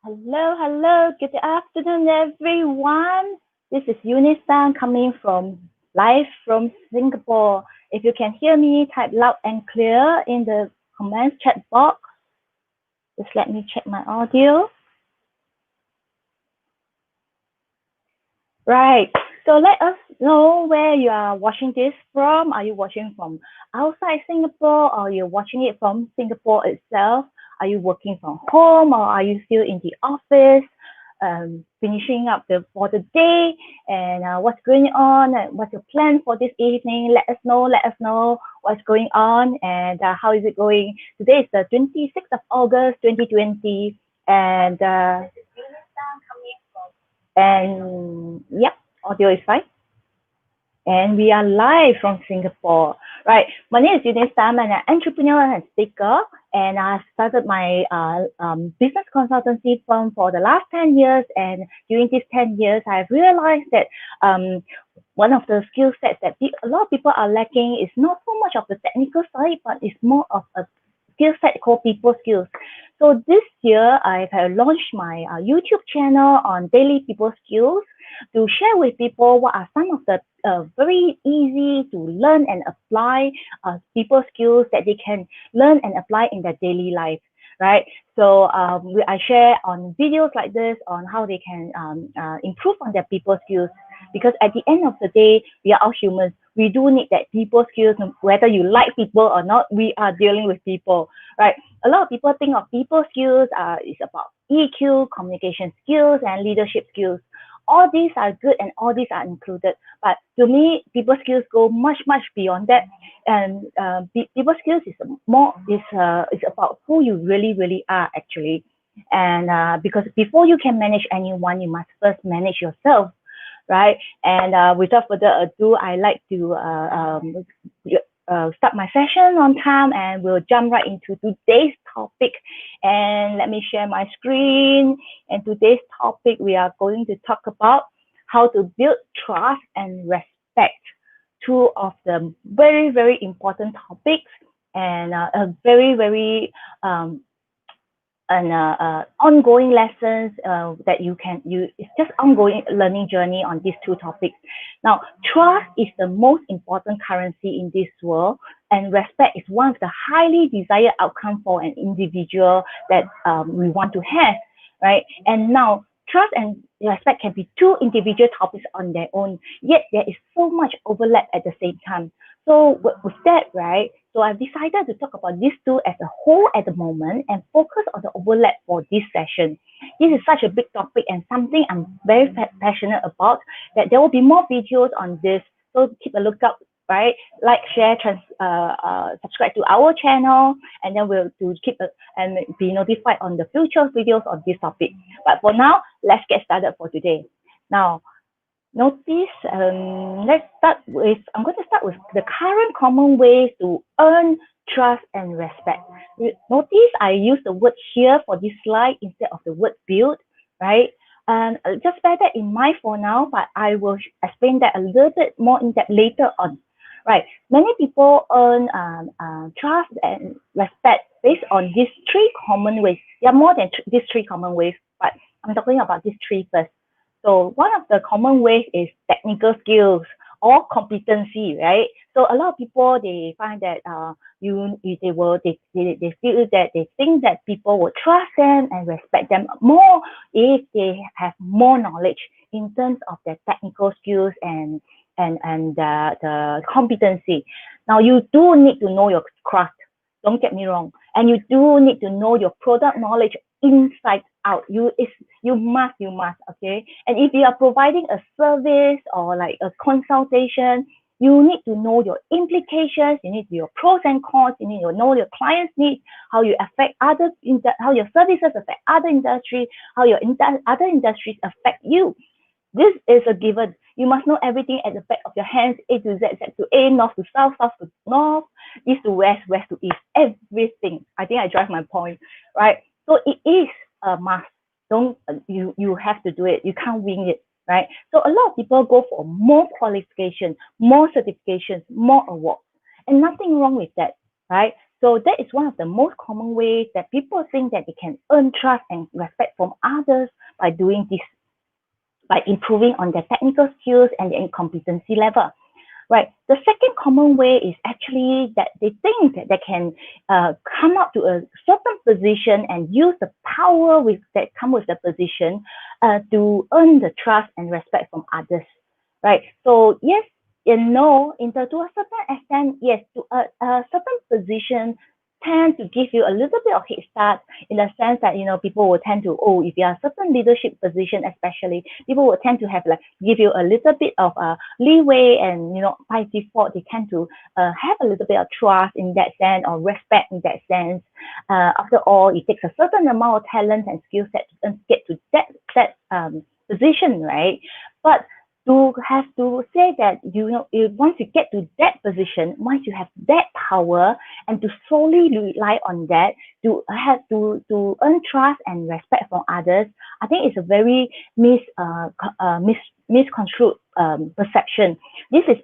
Hello. Good afternoon, everyone. This is Eunice Tan coming from live from Singapore. If you can hear me, type loud and clear in the comments chat box. Just let me check my audio. Right. So let us know where you are watching this from. Are you watching from outside Singapore or you're watching it from Singapore itself? Are you working from home or are you still in the office? Finishing up for the day and what's going on and what's your plan for this evening. Let us know what's going on and how is it going. Today is the 26th of August 2020 and yep, audio is fine. And we are live from Singapore. Right. My name is Eunice Tam. I'm an entrepreneur and speaker. And I started my business consultancy firm for the last 10 years. And during these 10 years, I've realized that one of the skill sets that a lot of people are lacking is not so much of the technical side, but it's more of a skill set called people skills. So this year, I've launched my YouTube channel on daily people skills to share with people what are some of the very easy to learn and apply people skills that they can learn and apply in their daily life, right? So I share on videos like this on how they can improve on their people skills because at the end of the day, we are all humans. We do need that people skills, whether you like people or not, we are dealing with people, right? A lot of people think of people skills is about EQ, communication skills, and leadership skills. All these are good and all these are included. But to me, people skills go much beyond that. And people skills is about who you really are actually. And because before you can manage anyone, you must first manage yourself, right? And without further ado, I like to start my session on time and we'll jump right into today's topic. And let me share my screen. And today's topic, we are going to talk about how to build trust and respect. Two of the very important topics and a very ongoing lessons that it's just ongoing learning journey on these two topics. Now, trust is the most important currency in this world, and respect is one of the highly desired outcome for an individual that we want to have, right? And now, trust and respect can be two individual topics on their own, yet there is so much overlap at the same time. So with that, right, so I've decided to talk about these two as a whole at the moment and focus on the overlap for this session. This is such a big topic and something I'm very passionate about, that there will be more videos on this. So keep a lookout, right? Like, share, subscribe to our channel, and then we'll and be notified on the future videos on this topic. But for now, let's get started for today. Now, notice, I'm going to start with the current common ways to earn trust and respect. Notice I use the word here for this slide instead of the word build, right? And just bear that in mind for now, but I will explain that a little bit more in depth later on. Right, many people earn trust and respect based on these three common ways. There are more than these three common ways, but I'm talking about these three first. So one of the common ways is technical skills or competency, right? So a lot of people, they find that they feel that they think that people will trust them and respect them more if they have more knowledge in terms of their technical skills and the competency. Now, you do need to know your craft. Don't get me wrong. And you do need to know your product knowledge inside out. You must, okay? And if you are providing a service or like a consultation, you need to know your implications, you need your pros and cons, you need to know your clients' needs, how you affect how your services affect other industries, how your other industries affect you. This is a given. You must know everything at the back of your hands, A to Z, Z to A, north to south, south to north, east to west, west to east, everything. I think I drive my point, right? So it is a must. You have to do it. You can't wing it, right? So a lot of people go for more qualifications, more certifications, more awards, and nothing wrong with that, right? So that is one of the most common ways that people think that they can earn trust and respect from others by doing this, by improving on their technical skills and their competency level. Right. The second common way is actually that they think that they can come up to a certain position and use the power that come with the position to earn the trust and respect from others. Right. So yes and no, to a certain extent, yes, to a certain position tend to give you a little bit of head start in the sense that people will tend to, oh, if you are a certain leadership position especially, people will tend to have like give you a little bit of leeway, and by default they tend to have a little bit of trust in that sense, or respect in that sense. After all, it takes a certain amount of talent and skill set to get to that position, right? But to have to say that once you get to that position, once you have that power, and to solely rely on that to have to earn trust and respect from others, I think it's a very misconstrued perception. This is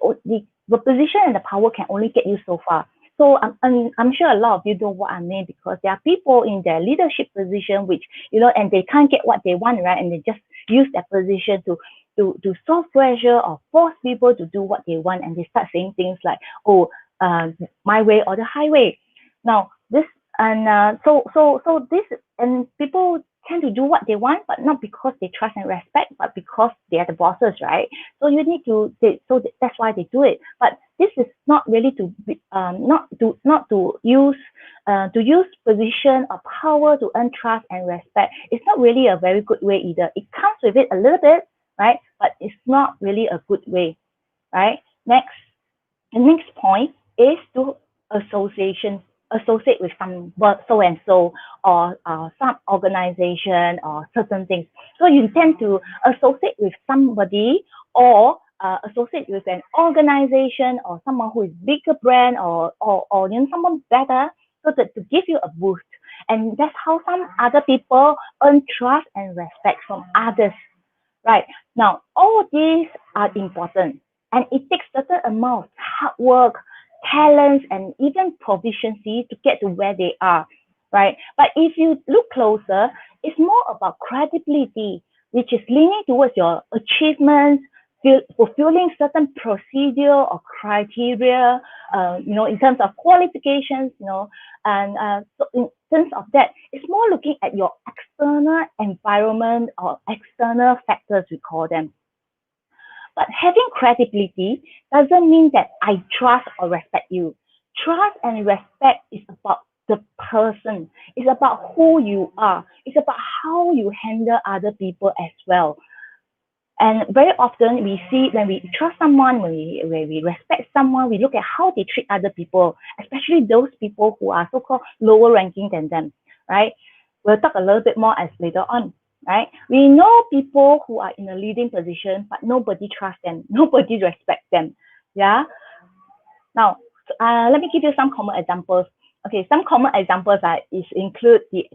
the position and the power can only get you so far. So I'm sure a lot of you know what I mean, because there are people in their leadership position which and they can't get what they want, right? And they just use that position to solve pressure or force people to do what they want, and they start saying things like, "Oh, my way or the highway." Now this so this, and people tend to do what they want, but not because they trust and respect, but because they are the bosses, right? So you need to that's why they do it. But this is not really to be, not to use position or power to earn trust and respect. It's not really a very good way either. It comes with it a little bit, right? But it's not really a good way, right? The next point is to associate with some so and so, or some organization or certain things. So you tend to associate with somebody, or associate with an organization or someone who is bigger brand, or someone better, so that to give you a boost. And that's how some other people earn trust and respect from others. Right. Now, all these are important, and it takes certain amount of hard work, talents, and even proficiency to get to where they are, right? But if you look closer, it's more about credibility, which is leaning towards your achievements, fulfilling certain procedure or criteria, in terms of qualifications, and so in terms of that, it's more looking at your external environment or external factors, we call them. But having credibility doesn't mean that I trust or respect you. Trust and respect is about the person. It's about who you are. It's about how you handle other people as well. And very often we see, when we trust someone, when we respect someone, we look at how they treat other people, especially those people who are so-called lower ranking than them, right? We'll talk a little bit more as later on, right? We know people who are in a leading position, but nobody trusts them, nobody respects them, yeah? Now, let me give you some common examples. Okay, some common examples include the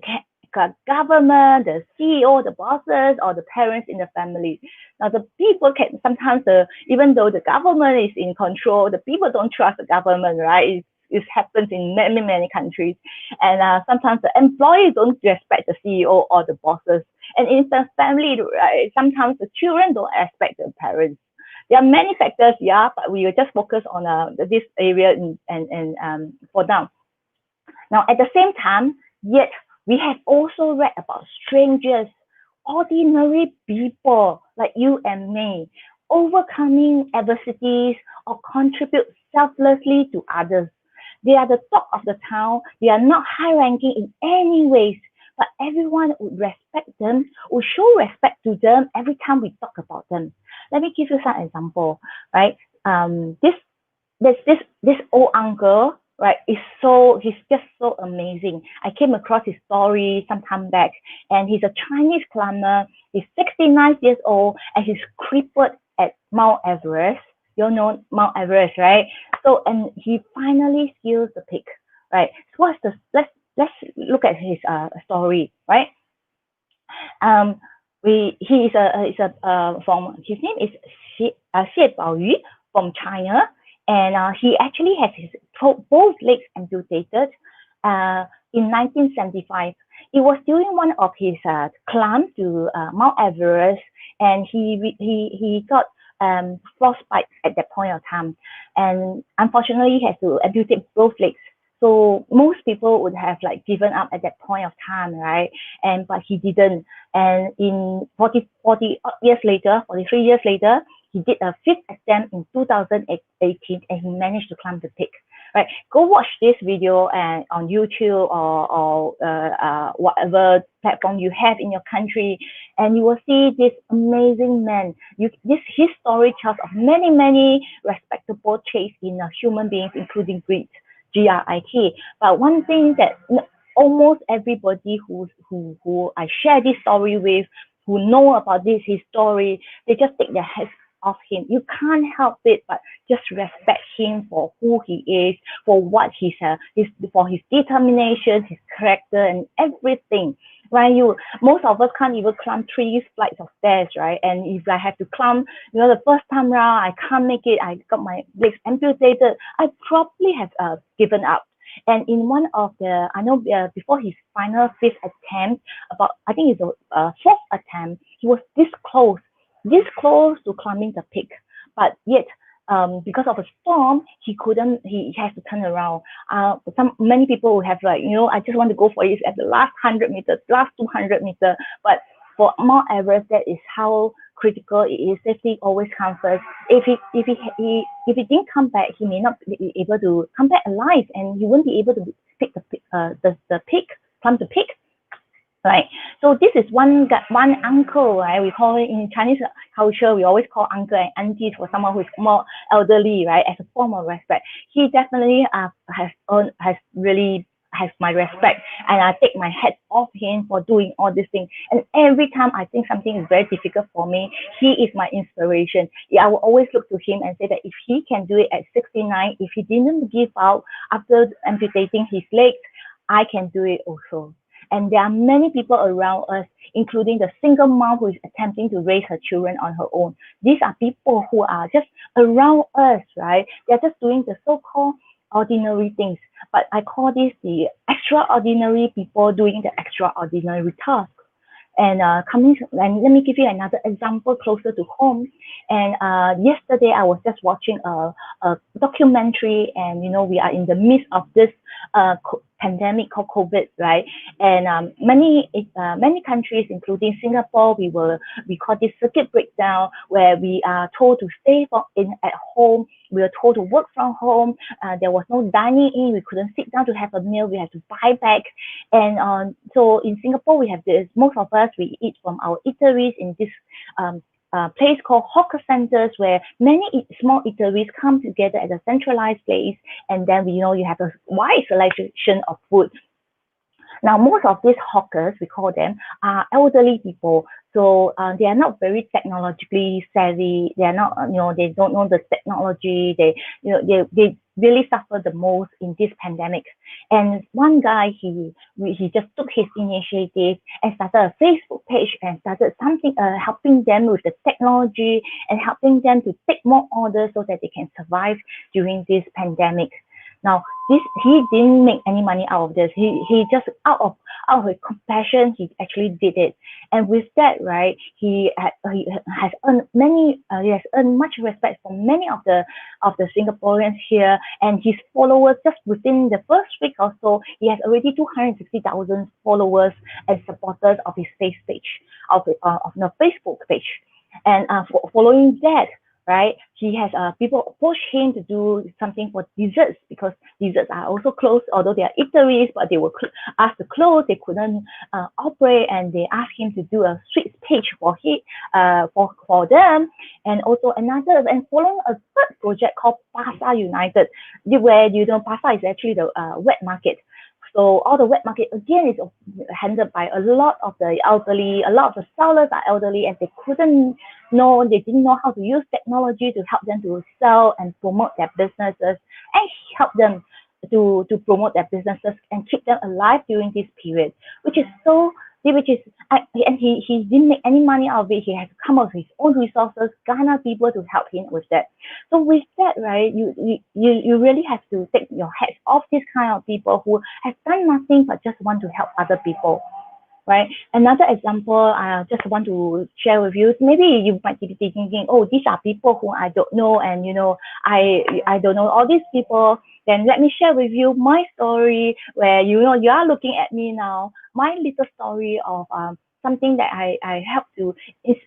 government, the CEO, the bosses, or the parents in the family. Now, the people can sometimes, even though the government is in control, the people don't trust the government, right? It happens in many, many countries. And sometimes the employees don't respect the CEO or the bosses. And in the family, right, sometimes the children don't respect the parents. There are many factors, yeah, but we will just focus on this area for now. Now, at the same time, yet we have also read about strangers, ordinary people like you and me, overcoming adversities or contribute selflessly to others. They are the talk of the town. They are not high ranking in any ways, but everyone would respect them, would show respect to them every time we talk about them. Let me give you some example, right? This old uncle, right, he's just so amazing. I came across his story some time back, and he's a Chinese climber. He's 69 years old, and he's crippled at Mount Everest. You all know Mount Everest, right? So, and he finally scales the peak, right? So let's look at his story, right? His name is Xie Baoyu from China, and he actually has his both legs amputated. in 1975. It was during one of his climbs to Mount Everest, and he got frostbite at that point of time, and unfortunately he had to amputate both legs. So most people would have like given up at that point of time, right? And but he didn't. And in 40 years later, 43 years later, he did a fifth attempt in 2018, and he managed to climb the peak. Right, go watch this video and on YouTube or whatever platform you have in your country, and you will see this amazing man. His story tells of many respectable traits in human beings, including grit, GRIT. But one thing that almost everybody who I share this story with, who know about his story, they just take their heads off him. You can't help it but just respect him for who he is, for what for his determination, his character, and everything. Right? Most of us can't even climb 3 flights of stairs, right? And if I have to climb, the first time round, I can't make it. I got my legs amputated. I probably have given up. And in one of the, I know before his final fifth attempt, I think it's a fourth attempt, he was this close to climbing the peak, but yet because of a storm, he couldn't. He has to turn around. Many people will have like, I just want to go for it at the last 100 meters, last 200 meters. But for Mount Everest, that is how critical it is. Safety always comes first. If he didn't come back, he may not be able to come back alive, and he won't be able to pick the peak, climb the peak. Right. So this is one uncle, right? We call it in Chinese culture, we always call uncle and aunties for someone who is more elderly, right? As a form of respect. He definitely has my respect, and I take my hat off him for doing all these things. And every time I think something is very difficult for me, he is my inspiration. Yeah, I will always look to him and say that if he can do it at 69, if he didn't give out after amputating his legs, I can do it also. And there are many people around us, including the single mom who is attempting to raise her children on her own. These are people who are just around us, right? They're just doing the so-called ordinary things. But I call this the extraordinary people doing the extraordinary tasks. And let me give you another example closer to home. And yesterday I was just watching a documentary, and we are in the midst of this pandemic called COVID, right? And many countries, including Singapore, we call this circuit breakdown, where we are told to stay at home. We were told to work from home. There was no dining in. We couldn't sit down to have a meal. We had to buy back. And so in Singapore, we have this. Most of us, we eat from our eateries in this place called hawker centers, where many small eateries come together at a centralized place, and then you have a wide selection of food. Now, most of these hawkers, we call them, are elderly people. So they are not very technologically savvy. They are not, they don't know the technology. They really suffer the most in this pandemic. And one guy, he just took his initiative and started a Facebook page and started something, helping them with the technology and helping them to take more orders so that they can survive during this pandemic. Now, he didn't make any money out of this. He just out of his compassion, he actually did it. And with that, right, he has earned much respect from many of the Singaporeans here, and his followers, just within the first week or so, he has already 260,000 followers and supporters of his face page, of the Facebook page. And following that, right, he has people approach him to do something for desserts, because desserts are also closed, although they are eateries, but they were asked to close. They couldn't operate, and they asked him to do a sweets page for them. And also and following a third project called Pasar United, where Pasar is actually the wet market. So all the wet market, again, is handled by a lot of the elderly. A lot of the sellers are elderly, and they didn't know how to use technology to help them to sell and promote their businesses, and help them to promote their businesses and keep them alive during this period, which is so which is, and he didn't make any money out of it. He has to come up with his own resources, garner people to help him with that. So with that, right, you really have to take your hats off this kind of people who have done nothing but just want to help other people. Right. Another example I just want to share with you. Maybe you might be thinking, oh, these are people who I don't know, and I don't know all these people. Then let me share with you my story, where you are looking at me now. My little story of something that I help to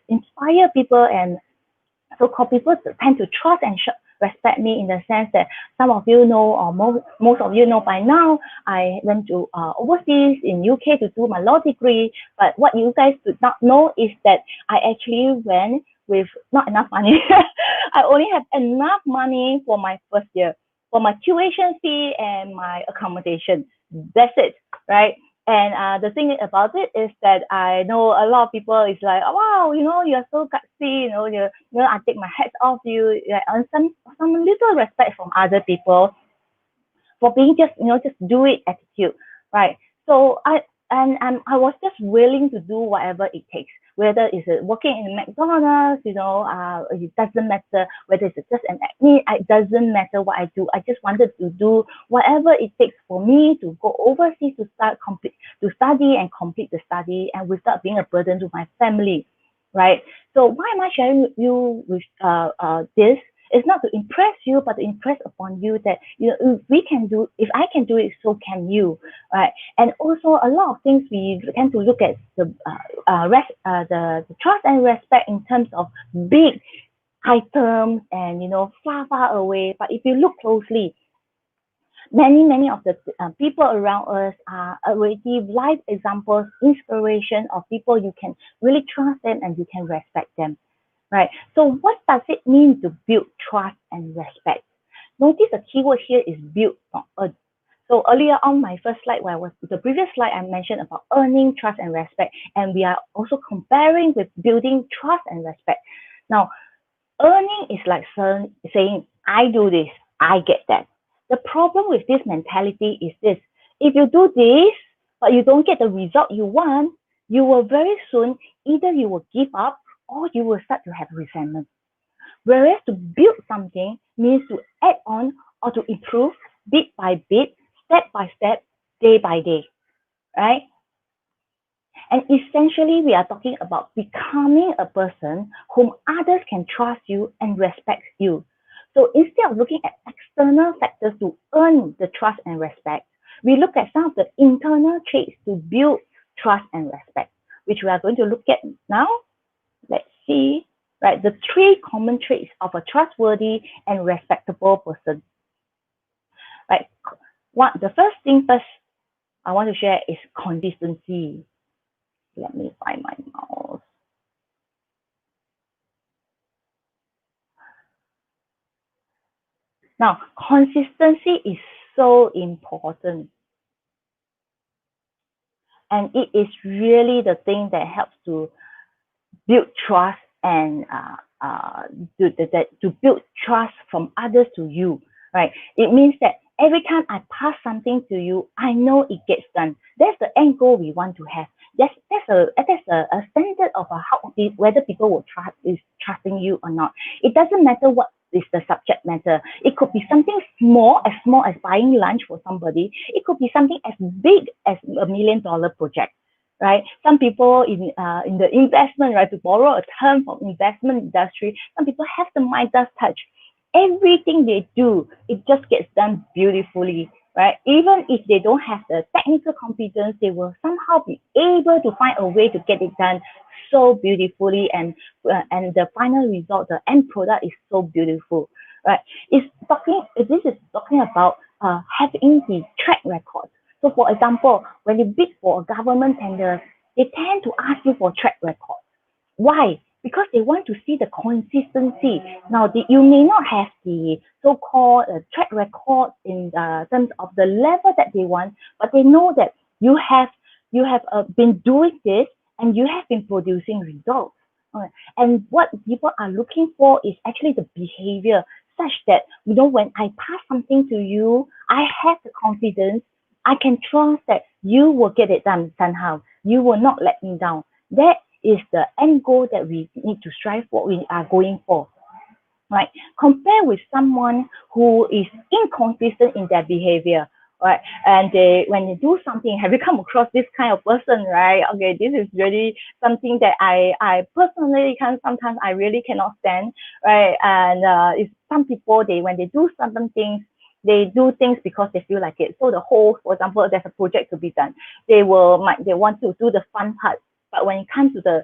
inspire people, and so-called people tend to trust and respect me, in the sense that some of you know, or most of you know by now, I went to overseas in UK to do my law degree. But what you guys do not know is that I actually went with not enough money. I only have enough money for my first year, for my tuition fee and my accommodation. That's it, right? And the thing about it is that I know a lot of people is like, oh, wow, you're so gutsy, I take my hat off you, and some little respect from other people for being just do it attitude, right? So I was just willing to do whatever it takes, whether it's working in McDonald's, it doesn't matter whether it's just an admin, it doesn't matter what I do. I just wanted to do whatever it takes for me to go overseas to study and complete the study, and without being a burden to my family, right? So why am I sharing with you with this? It's not to impress you, but to impress upon you that if I can do it, so can you, right? And also a lot of things we tend to look at the trust and respect in terms of big items and far away. But if you look closely, many of the people around us are already live examples, inspiration of people you can really trust them and you can respect them. Right. So what does it mean to build trust and respect? Notice the keyword here is build, not earn. So earlier on my first slide, the previous slide, I mentioned about earning trust and respect, and we are also comparing with building trust and respect. Now, earning is like saying, I do this, I get that. The problem with this mentality is this: if you do this, but you don't get the result you want, you will very soon, either you will give up or you will start to have resentment. Whereas to build something means to add on or to improve bit by bit, step by step, day by day, right? And essentially, we are talking about becoming a person whom others can trust you and respect you. So instead of looking at external factors to earn the trust and respect, we look at some of the internal traits to build trust and respect, which we are going to look at now. Let's see, right? The 3 common traits of a trustworthy and respectable person. Right? The first thing first I want to share is consistency. Let me find my mouse. Now, consistency is so important. And it is really the thing that helps to build trust and to build trust from others to you, right? It means that every time I pass something to you, I know it gets done. That's the end goal we want to have. That's a standard of whether people will trusting you or not. It doesn't matter what is the subject matter. It could be something small as buying lunch for somebody. It could be something as big as $1 million project, right? Some people in the investment, right, to borrow a term from investment industry, some people have the Midas touch. Everything they do, it just gets done beautifully, right? Even if they don't have the technical competence, they will somehow be able to find a way to get it done so beautifully, and the final result, the end product, is so beautiful, right? This is talking about having the track record. So for example, when you bid for a government tender, they tend to ask you for track record. Why? Because they want to see the consistency. Now, you may not have the so-called track record in terms of the level that they want, but they know that you have been doing this and you have been producing results. And what people are looking for is actually the behavior, such that when I pass something to you, I have the confidence, I can trust that you will get it done somehow. You will not let me down. That is the end goal that we need to strive for, we are going for. Right? Compare with someone who is inconsistent in their behavior, right? And when they do something, have you come across this kind of person, right? Okay, this is really something that I personally can sometimes I really cannot stand, right? And it's some people, when they do certain things, they do things because they feel like it. So the whole, for example, there's a project to be done. They want to do the fun part, but when it comes to the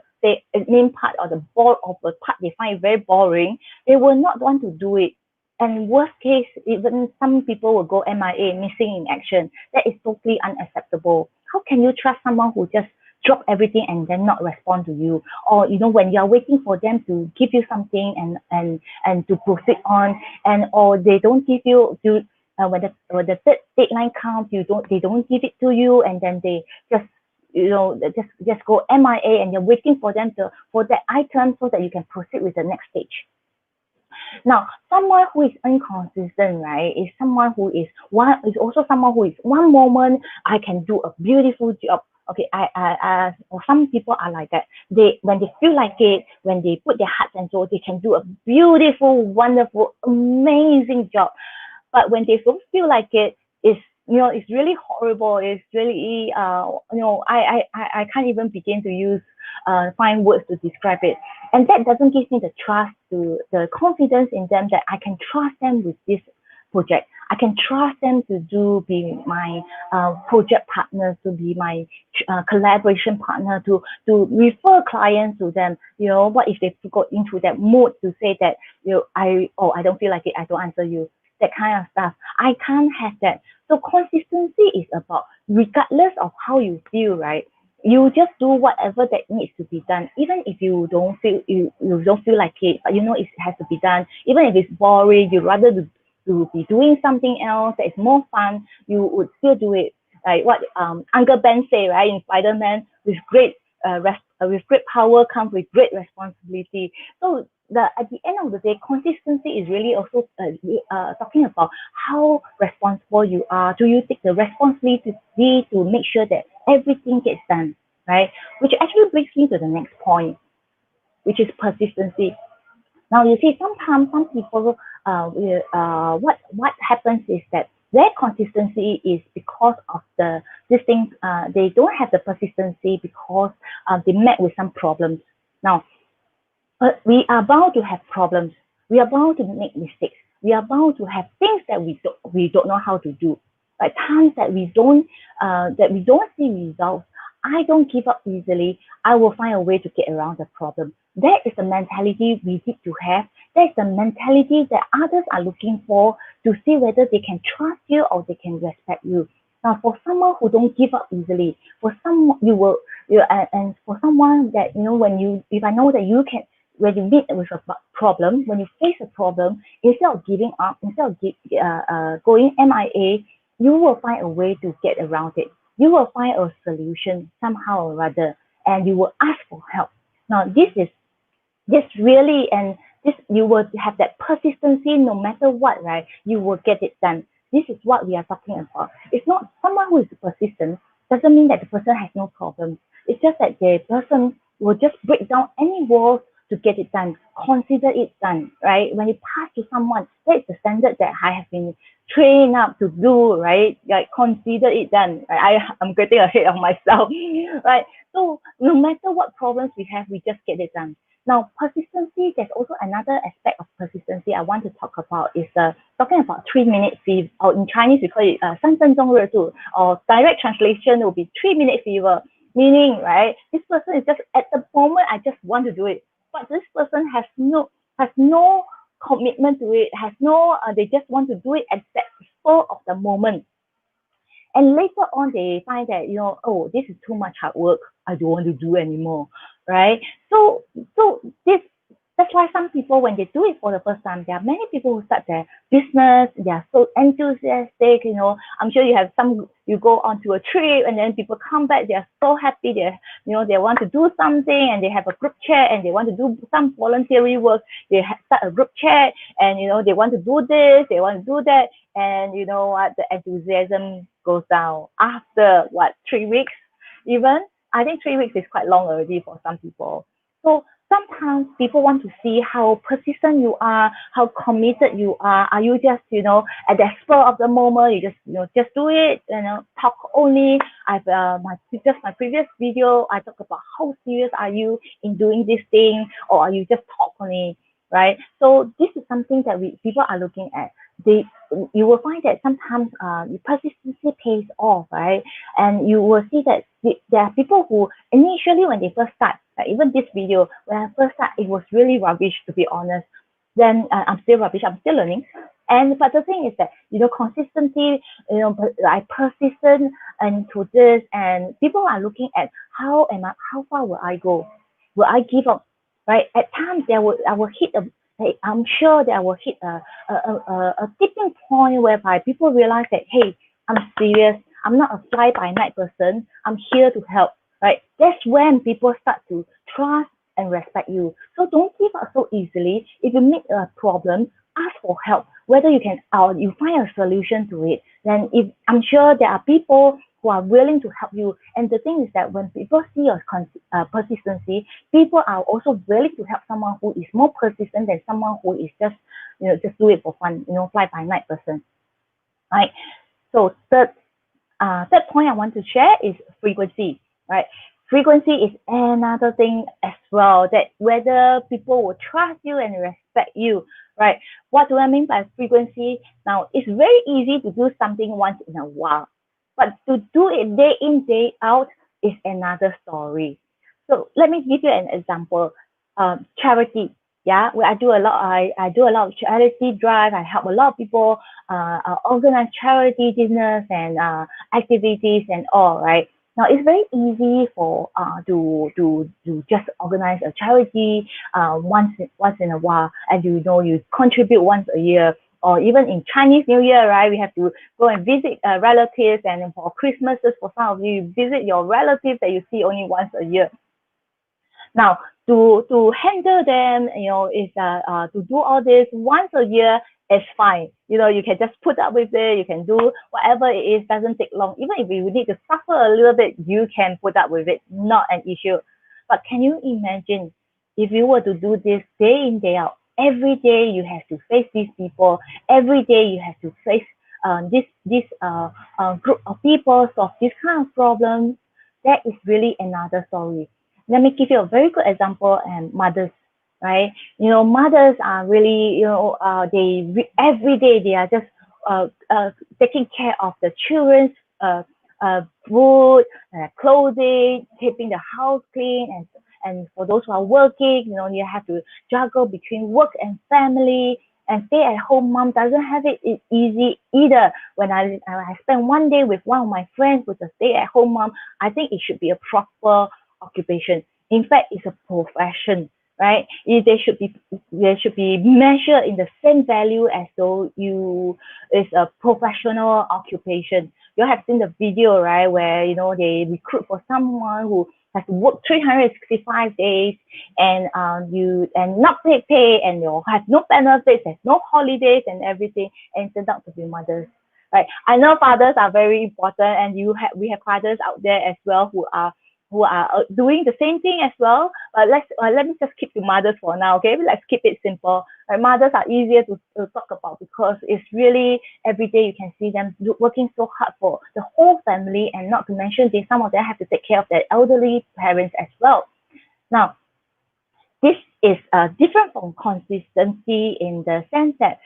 main part or the ball of the part they find it very boring, they will not want to do it. And worst case, even some people will go MIA, missing in action. That is totally unacceptable. How can you trust someone who just drop everything and then not respond to you? Or when you're waiting for them to give you something and to proceed on, and or they don't give you when the third deadline comes, they don't give it to you, and then they just just go MIA, and you're waiting for them for that item so that you can proceed with the next stage. Now, someone who is inconsistent, right, is someone who is also someone who is one moment I can do a beautiful job. Okay, some people are like that. When they feel like it, when they put their heart and soul, they can do a beautiful, wonderful, amazing job. But when they don't feel like it's really horrible. It's really I can't even begin to use find words to describe it. And that doesn't give me the confidence in them that I can trust them with this project. I can trust them to be my project partners, to be my collaboration partner, to refer clients to them. What if they got into that mood to say that I don't feel like it, I don't answer you, that kind of stuff. I can't have that. So consistency is about, regardless of how you feel, right? You just do whatever that needs to be done, even if you don't feel like it, but it has to be done. Even if it's boring, you'd rather to be doing something else that is more fun, you would still do it. Like what Uncle Ben say, right, in Spider-Man, with great power comes with great responsibility. So at the end of the day, consistency is really also talking about how responsible you are. Do you take the responsibility to make sure that everything gets done, right? Which actually brings me to the next point, which is persistency. Now, you see, sometimes some people, what happens is that their consistency is because of this thing. They don't have the persistency because they met with some problems. Now, we are bound to have problems. We are bound to make mistakes. We are bound to have things that we don't know how to do. Like times that we don't see results. I don't give up easily. I will find a way to get around the problem. That is the mentality we need to have. That is the mentality that others are looking for, to see whether they can trust you or they can respect you. Now, for someone who don't give up easily, for someone and for someone that if I know that you can, when you meet with a problem, when you face a problem, instead of giving up, instead of going MIA, you will find a way to get around it. You will find a solution somehow or other, and you will ask for help. Now, this really, and this, you will have that persistency no matter what, right? You will get it done. This is what we are talking about. It's not someone who is persistent doesn't mean that the person has no problems. It's just that the person will just break down any walls to get it done. Consider it done, right? When you pass to someone, that is the standard that I have been trained up to do, right? Like, consider it done. Right? I'm getting ahead of myself, right? So no matter what problems we have, we just get it done. Now, persistency, there's also another aspect of persistency I want to talk about, is talking about 3-minute fever, or in Chinese we call it 3分钟热度, or direct translation will be 3-minute fever, meaning, right, this person is just, at the moment, I just want to do it, but this person has no commitment to it, they just want to do it at that spur of the moment. And later on, they find that, oh, this is too much hard work. I don't want to do anymore, right? So that's why some people, when they do it for the first time, there are many people who start their business. They are so enthusiastic. I'm sure you have you go onto a trip, and then people come back. They are so happy. They want to do something, and they have a group chat, and they want to do some voluntary work. They start a group chat, and they want to do this, they want to do that, and what, the enthusiasm goes down after 3 weeks, even I think 3 weeks is quite long already for some people. So sometimes people want to see how persistent you are, how committed you are. Are you just, at the spur of the moment, you just do it, talk only. I've my previous video, I talked about how serious are you in doing this thing, or are you just talk only, right? So this is something that people are looking at. You will find that sometimes persistency pays off, right? And you will see that there are people who initially when they first start, like even this video, when I first start, it was really rubbish, to be honest. Then I'm still rubbish, I'm still learning. And but the thing is that, consistency, I persistent into this, and people are looking at how far will I go? Will I give up? Right? At times I will hit I'm sure that I will hit a tipping point whereby people realize that, hey, I'm serious. I'm not a fly by night person. I'm here to help, right? That's when people start to trust and respect you. So don't give up so easily. If you meet a problem, ask for help. Whether you can you find a solution to it, then if I'm sure there are people who are willing to help you. And the thing is that when people see your persistency, people are also willing to help someone who is more persistent than someone who is just do it for fun, fly by night person, right? So third point I want to share is frequency, right? Frequency is another thing as well, that whether people will trust you and respect you, right? What do I mean by frequency? Now, it's very easy to do something once in a while, but to do it day in, day out is another story. So let me give you an example. Charity. Yeah, where I do a lot. I do a lot of charity drive. I help a lot of people organize charity dinners and activities and all, right? Now it's very easy for to just organize a charity once in a while, and you contribute once a year, or even in Chinese New Year, right? We have to go and visit relatives, and for Christmases, for some of you, you visit your relatives that you see only once a year. Now, to handle them, is to do all this once a year is fine. You can just put up with it. You can do whatever it is. Doesn't take long. Even if you need to suffer a little bit, you can put up with it. Not an issue. But can you imagine if you were to do this day in, day out? Every day you have to face these people. Every day you have to face this group of people, solve this kind of problems. That is really another story. Let me give you a very good example, and mothers, right? Mothers are really, every day they are just taking care of the children's food, clothing, keeping the house clean, and for those who are working, you have to juggle between work and family. And stay-at-home mom doesn't have it easy either. When I spend one day with one of my friends with a stay-at-home mom, I think it should be a proper occupation. In fact, it's a profession, right? They should be measured in the same value as though it's a professional occupation. You have seen the video, right, where they recruit for someone who has to work 365 days and not pay, and you have no benefits, there's no holidays and everything, and turn out to be mothers. Right? I know fathers are very important, and we have fathers out there as well who are doing the same thing as well. But let me just keep to mothers for now, okay? Let's keep it simple. Right? Mothers are easier to talk about because it's really every day you can see them working so hard for the whole family, and not to mention some of them have to take care of their elderly parents as well. Now, this is different from consistency in the sense that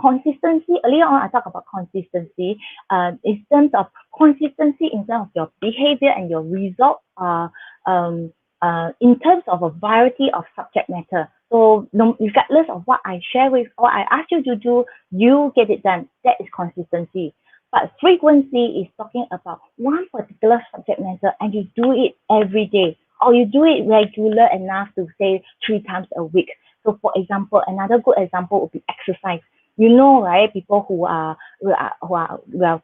consistency, earlier on I talked about consistency in terms of consistency in terms of your behavior and your result in terms of a variety of subject matter. So regardless of what I share with or I ask you to do, you get it done. That is consistency. But frequency is talking about one particular subject matter and you do it every day, or you do it regular enough to say 3 times a week. So for example, another good example would be exercise. Right? People who are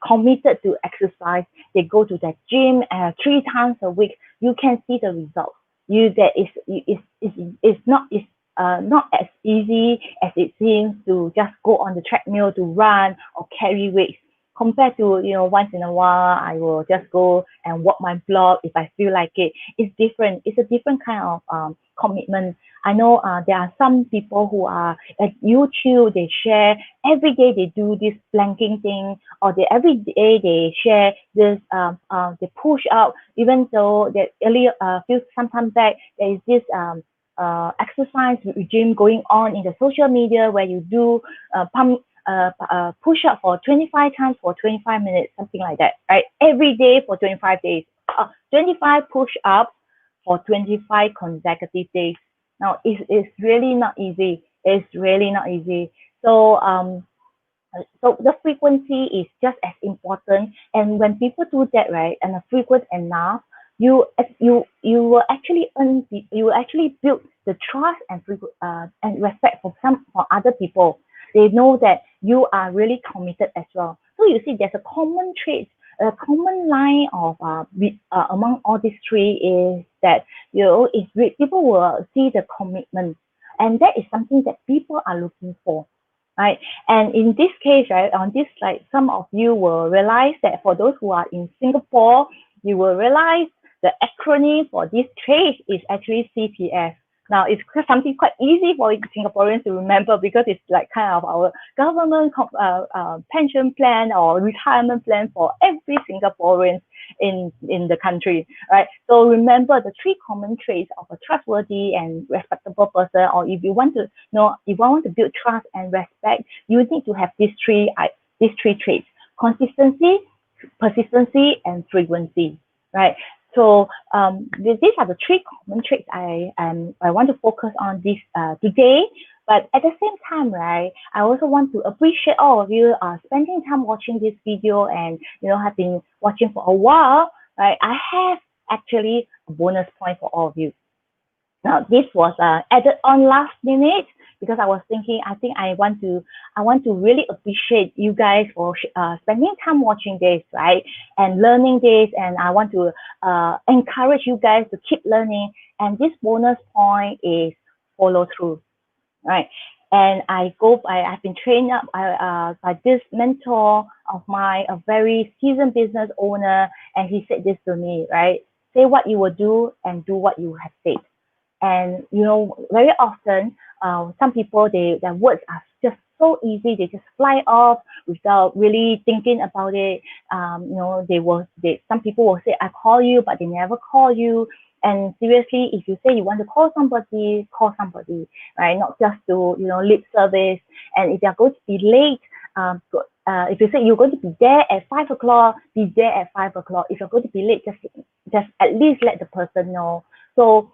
committed to exercise, they go to the gym 3 times a week. You can see the results. It's not as easy as it seems to just go on the treadmill to run or carry weights. compared to, once in a while, I will just go and walk my blog if I feel like it. It's different. It's a different kind of commitment. I know there are some people who are at YouTube, they share every day they do this planking thing, or every day they share this, they push out, even though that earlier, few sometime back, there is this exercise regime going on in the social media where you do pump push up for 25 times for 25 minutes, something like that, right? Every day for 25 days. 25 push ups for 25 consecutive days. Now, it's really not easy. It's really not easy. So the frequency is just as important. And when people do that, right, and are frequent enough, you will actually you will actually build the trust and respect for other people. They know that you are really committed as well. So you see, there's a common trait, a common line of among all these three is that, people will see the commitment, and that is something that people are looking for, right? And in this case, right, on this slide, some of you will realize that for those who are in Singapore, you will realize the acronym for this trait is actually CPF. Now, it's something quite easy for Singaporeans to remember because it's like kind of our government pension plan or retirement plan for every Singaporean in the country, right? So remember the three common traits of a trustworthy and respectable person, or if you want to know, if I want to build trust and respect, you need to have these three traits: consistency, persistency, and frequency, right? So these are the three common traits I want to focus on this today. But at the same time, right, I also want to appreciate all of you spending time watching this video and have been watching for a while. Right, I have actually a bonus point for all of you. Now, this was added on last minute because I was thinking, I think I want to really appreciate you guys for spending time watching this, right, and learning this, and I want to encourage you guys to keep learning. And this bonus point is follow through, right? And I've been trained up by this mentor of mine, a very seasoned business owner, and he said this to me, right? Say what you will do and do what you have said. And very often, some people their words are just so easy; they just fly off without really thinking about it. Some people will say, "I call you," but they never call you. And seriously, if you say you want to call somebody, right? Not just to lip service. And if they're going to be late, if you say you're going to be there at 5 o'clock, be there at 5 o'clock. If you're going to be late, just at least let the person know. So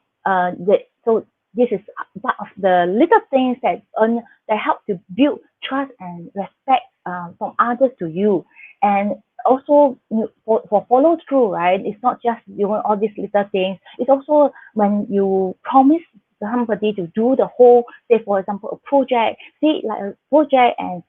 so this is part of the little things that help to build trust and respect from others to you. And also for follow through, right? It's not just all these little things. It's also when you promise somebody to do the whole, say for example, a project, see like a project, and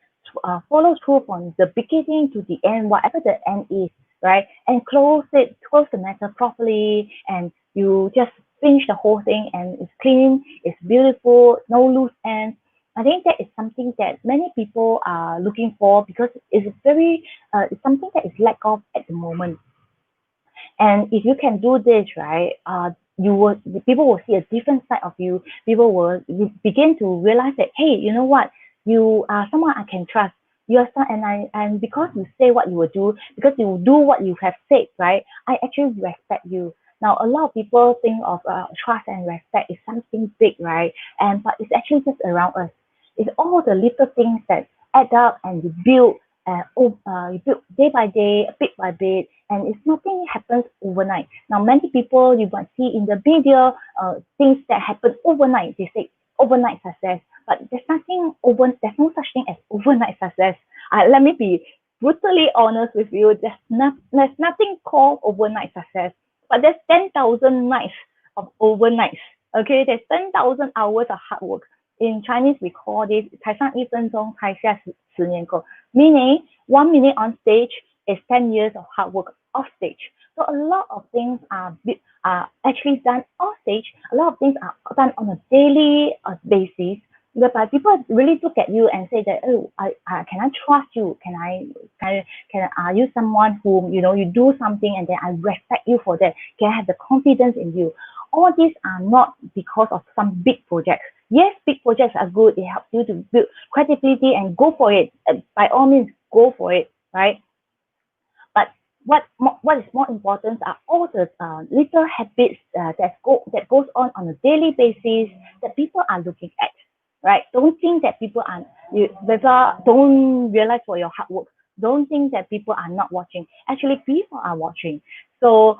follow through from the beginning to the end, whatever the end is, right? And close the matter properly, and you just finish the whole thing, and it's clean, it's beautiful, no loose ends. I think that is something that many people are looking for because it's it's something that is lack of at the moment. And if you can do this, right, people will see a different side of you. People will begin to realize that, hey, you know what, you are someone I can trust. You are and because you say what you will do, because you do what you have said, right, I actually respect you. Now, a lot of people think of trust and respect is something big, right? But it's actually just around us. It's all the little things that add up and you build day by day, bit by bit, and it's nothing happens overnight. Now, many people you might see in the media things that happen overnight. They say overnight success, but there's no such thing as overnight success. Let me be brutally honest with you. There's nothing called overnight success, but there's 10,000 nights of overnights. Okay, there's 10,000 hours of hard work. In Chinese, we call this 台上1分钟，台下10年功, meaning 1 minute on stage is 10 years of hard work off stage. So a lot of things are actually done off stage. A lot of things are done on a daily basis. whereby people really look at you and say that, oh, can I trust you? Are you someone whom, you know, you do something and then I respect you for that? Can I have the confidence in you? All these are not because of some big projects. Yes, big projects are good. It helps you to build credibility and go for it. By all means, go for it, right? But what is more important are all the little habits that goes on a daily basis that people are looking at, right? Don't think that people are don't realize for your hard work. Don't think that people are not watching. Actually, people are watching. So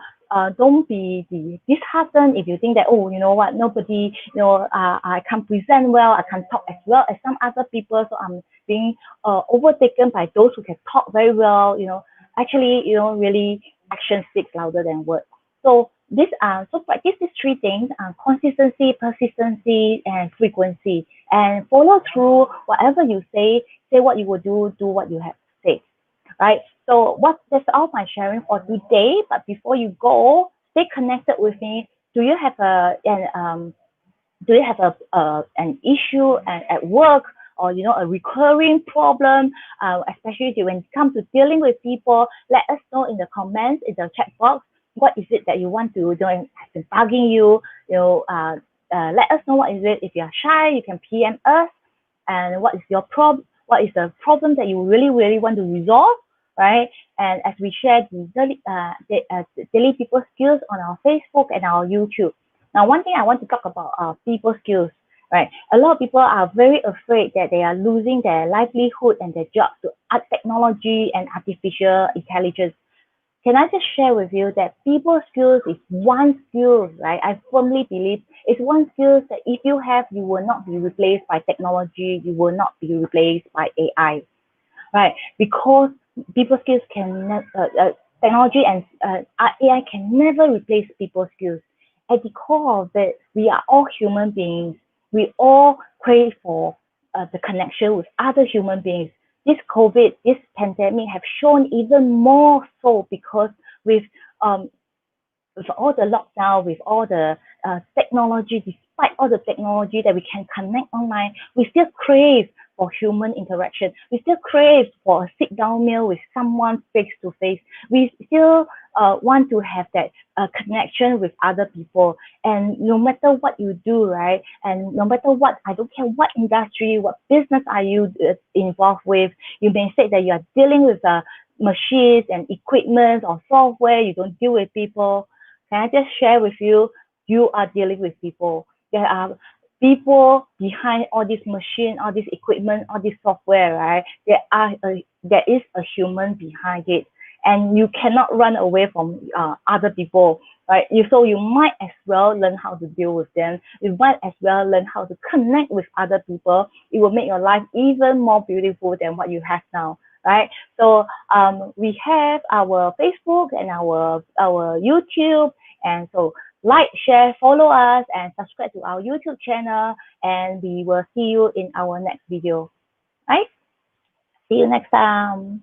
don't be disheartened if you think that, oh, you know what, nobody, you know, I can't present well, I can't talk as well as some other people, so I'm being overtaken by those who can talk very well, you know. Actually, you know, really action speaks louder than words. So so practice these three things: consistency, persistency, and frequency. And follow through whatever you say. Say what you will do what you have to say. Right. So that's all my sharing for today. But before you go, stay connected with me. Do you have an issue at work, or you know, a recurring problem, especially when it comes to dealing with people? Let us know in the comments, in the chat box, what is it that you want to do and has been bugging you. You know, let us know what is it. If you are shy, you can PM us. And what is the problem that you really want to resolve, right? And as we share the daily people skills on our Facebook and our YouTube. Now, one thing I want to talk about are people skills, right? A lot of people are very afraid that they are losing their livelihood and their job to technology and artificial intelligence. Can I just share with you that people skills is one skill, right? I firmly believe it's one skill that if you have, you will not be replaced by technology, you will not be replaced by AI, right? Because people skills technology and AI can never replace people skills. At the core of it, we are all human beings. We all crave for the connection with other human beings. This COVID, this pandemic have shown even more so because with um, with all the lockdown, with all the technology, despite all the technology that we can connect online, we still crave for human interaction. We still crave for a sit down meal with someone face to face. We still want to have that connection with other people. And no matter what you do, right? And no matter what, I don't care what industry, what business are you involved with, you may say that you are dealing with machines and equipment or software, you don't deal with people. Can I just share with you, you are dealing with people. There are people behind all this machine, all this equipment, all this software, right? There is a human behind it, and you cannot run away from other people, right? So you might as well learn how to deal with them. You might as well learn how to connect with other people. It will make your life even more beautiful than what you have now, right? So we have our Facebook and our YouTube, and so like, share, follow us, and subscribe to our YouTube channel. And we will see you in our next video. Right? See you next time.